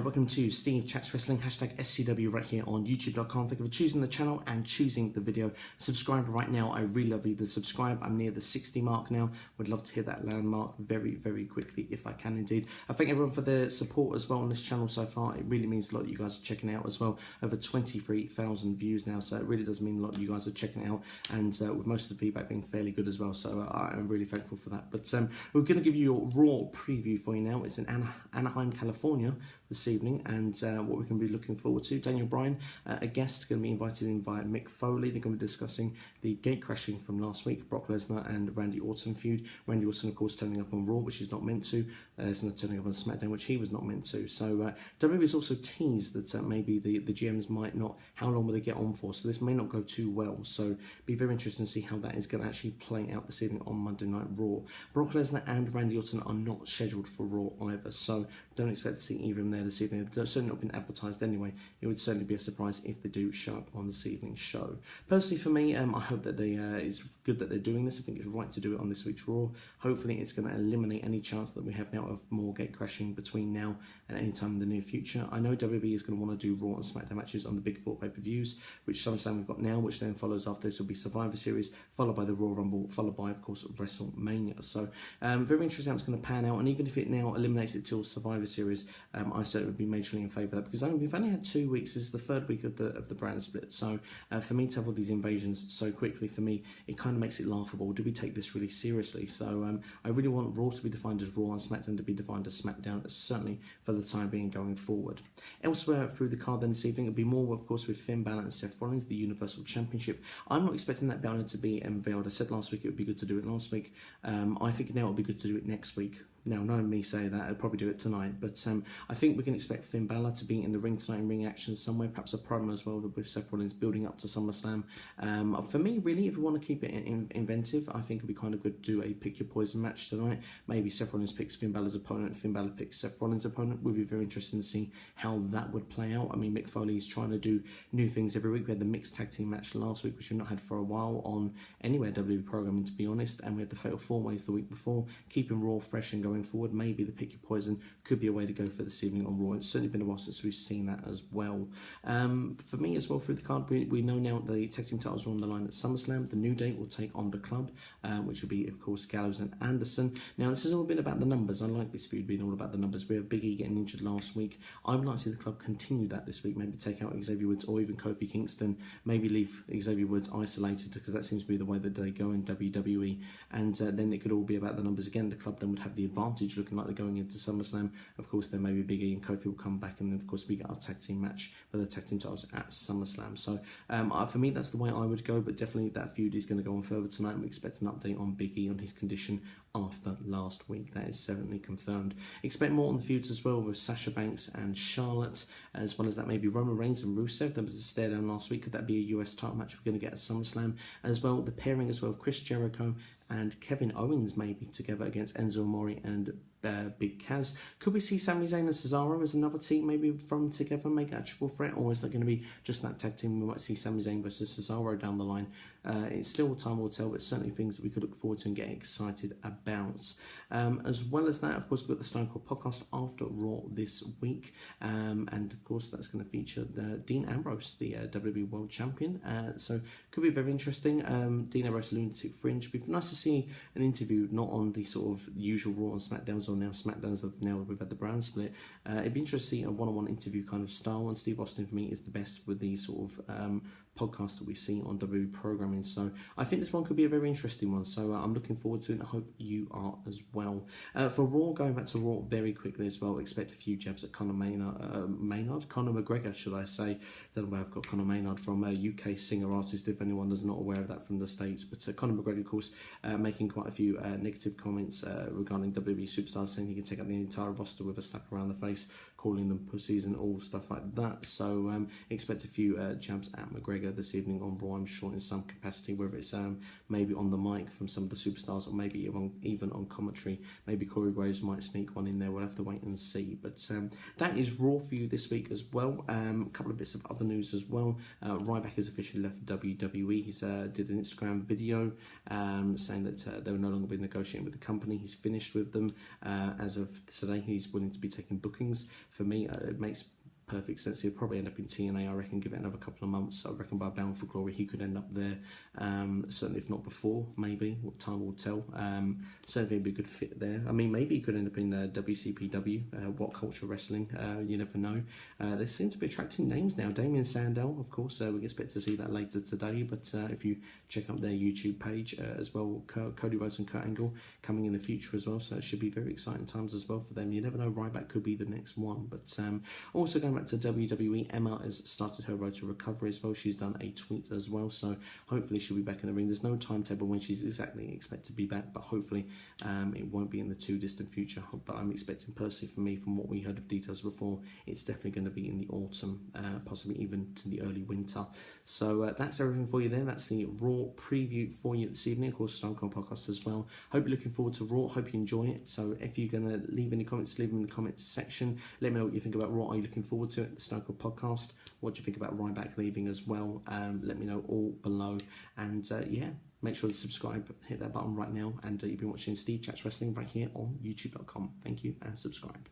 welcome to Steve Chats Wrestling, hashtag SCW right here on YouTube.com. Thank you for choosing the channel and choosing the video. Subscribe right now. I really love you to subscribe. I'm near the 60 mark now. Would love to hit that landmark very, very quickly if I can indeed. I thank everyone for the support as well on this channel so far. It really means a lot that you guys are checking out as well. Over 23,000 views now, so it really does mean a lot that you guys are checking it out, and with most of the feedback being fairly good as well, so I'm really thankful for that. But we're going to give you your Raw preview for you now. It's in Anaheim, California this evening, and what we can be looking forward to. Bryan, a guest, going to be invited in by Mick Foley. They're going to be discussing the gate crashing from last week, Brock Lesnar and Randy Orton feud. Randy Orton, of course, turning up on Raw, which he's not meant to. Lesnar turning up on SmackDown, which he was not meant to. So WWE has also teased that maybe the GMs might not, how long will they get on for? So this may not go too well. So be very interesting to see how that is going to actually play out this evening on Monday Night Raw. Brock Lesnar and Randy Orton are not scheduled for Raw either, so don't expect to see either of them there this evening. They've certainly not been advertised anyway. It would certainly be a surprise if they do show up on this evening's show. Personally, for me, I hope that it's good that they're doing this. I think it's right to do it on this week's Raw. Hopefully, it's going to eliminate any chance that we have now of more gate crashing between now and any time in the near future. I know WWE is going to want to do Raw and SmackDown matches on the big four pay-per-views, which SummerSlam we've got now, which then follows after this will be Survivor Series, followed by the Royal Rumble, followed by, of course, WrestleMania. So very interesting how it's going to pan out, and even if it now eliminates it till Survivor Series, I certainly would be majorly in favour of that, because we've only had 2 weeks. This is the third week of the brand split, so for me to have all these invasions so quickly, for me, it kind of makes it laughable. Do we take this really seriously? So I really want Raw to be defined as Raw and SmackDown to be defined as SmackDown, certainly for the time being going forward. Elsewhere through the card then this evening, it'll be more, of course, with Finn Balor and Seth Rollins, the Universal Championship. I'm not expecting that banner to be unveiled. I said last week it would be good to do it last week. I think now it would be good to do it next week. Now, knowing me say that, I'd probably do it tonight, but I think we can expect Finn Balor to be in the ring tonight in ring action somewhere, perhaps a promo as well with Seth Rollins building up to SummerSlam. For me, really, if we want to keep it inventive, I think it would be kind of good to do a pick your poison match tonight. Maybe Seth Rollins picks Finn Balor's opponent, Finn Balor picks Seth Rollins' opponent. Would be very interesting to see how that would play out. I mean, Mick Foley is trying to do new things every week. We had the mixed tag team match last week, which we've not had for a while on anywhere WWE programming, to be honest, and we had the Fatal 4-Ways the week before, keeping Raw fresh and going forward. Maybe the pick your poison could be a way to go for this evening on Raw. It's certainly been a while since we've seen that as well. For me as well, through the card, we know now the tag team titles are on the line at SummerSlam. The New Day will take on the Club, which will be, of course, Gallows and Anderson. Now, this has all been about the numbers. I like this feud being all about the numbers. We have Big E getting injured last week. I would like to see the Club continue that this week. Maybe take out Xavier Woods or even Kofi Kingston. Maybe leave Xavier Woods isolated, because that seems to be the way that they go in WWE. And then it could all be about the numbers again. The Club then would have the advantage, looking like they're going into SummerSlam. Of course, then maybe Big E and Kofi will come back, and then of course we get our tag team match for the tag team titles at SummerSlam. So for me, that's the way I would go, but definitely that feud is going to go on further tonight. We expect an update on Big E on his condition after last week. That is certainly confirmed. Expect more on the feuds as well with Sasha Banks and Charlotte, as well as that maybe Roman Reigns and Rusev. There was a stare down last week. Could that be a US title match we're going to get at SummerSlam? As well, the pairing as well of Chris Jericho and Kevin Owens maybe together against Enzo Amore and Big Kaz. Could we see Sami Zayn and Cesaro as another team maybe thrown together, make a triple threat, or is that going to be just that tag team? We might see Sami Zayn versus Cesaro down the line. It's still time will tell, but certainly things that we could look forward to and get excited about. As well as that, of course, we've got the Stone Cold podcast after Raw this week, and of course that's going to feature Dean Ambrose, the WWE World Champion. So could be very interesting. Dean Ambrose, Lunatic Fringe. It'd be nice to see an interview not on the sort of usual Raw and SmackDowns, or now SmackDowns that now we've had the brand split. It'd be interesting to see a one-on-one interview kind of style, and Steve Austin for me is the best with these sort of podcast that we see on WWE programming. So I think this one could be a very interesting one. So I'm looking forward to it, and I hope you are as well. For Raw, going back to Raw very quickly as well, expect a few jabs at Conor McGregor, should I say. Don't know where I've got Conor Maynard from, a UK singer-artist, if anyone is not aware of that from the States. But Conor McGregor, of course, making quite a few negative comments regarding WWE superstars, saying he can take out the entire roster with a slap around the face, calling them pussies and all stuff like that. So expect a few jabs at McGregor this evening on Raw, I'm sure, in some capacity, whether it's maybe on the mic from some of the superstars, or maybe even on commentary. Maybe Corey Graves might sneak one in there. We'll have to wait and see. But that is Raw for you this week as well. A couple of bits of other news as well. Ryback has officially left WWE. He's did an Instagram video saying that they will no longer be negotiating with the company. He's finished with them. As of today, he's willing to be taking bookings for me, it makes perfect sense. He'll probably end up in TNA, I reckon. Give it another couple of months. I reckon by Bound for Glory he could end up there, certainly if not before, maybe. What time will tell. Certainly be a good fit there. I mean, maybe he could end up in WCPW, What Culture Wrestling, you never know. They seem to be attracting names now. Damien Sandow, of course, we expect to see that later today, but if you check up their YouTube page as well, Cody Rhodes and Kurt Angle coming in the future as well, so it should be very exciting times as well for them. You never know, Ryback could be the next one. But also going back to WWE, Emma has started her road to recovery as well. She's done a tweet as well, so hopefully she'll be back in the ring. There's no timetable when she's exactly expected to be back, but hopefully it won't be in the too distant future. But I'm expecting personally, for me, from what we heard of details before, it's definitely going to be in the autumn, possibly even to the early winter. So that's everything for you there. That's the Raw preview for you this evening. Of course, Stone Cold Podcast as well. Hope you're looking forward to Raw. Hope you enjoy it. So if you're going to leave any comments, leave them in the comments section. Let me know what you think about Raw. Are you looking forward to it? The Stone Cold Podcast. What do you think about Ryback leaving as well? Let me know all below. And yeah, make sure to subscribe. Hit that button right now. And you've been watching Steve Chats Wrestling right here on youtube.com. Thank you and subscribe.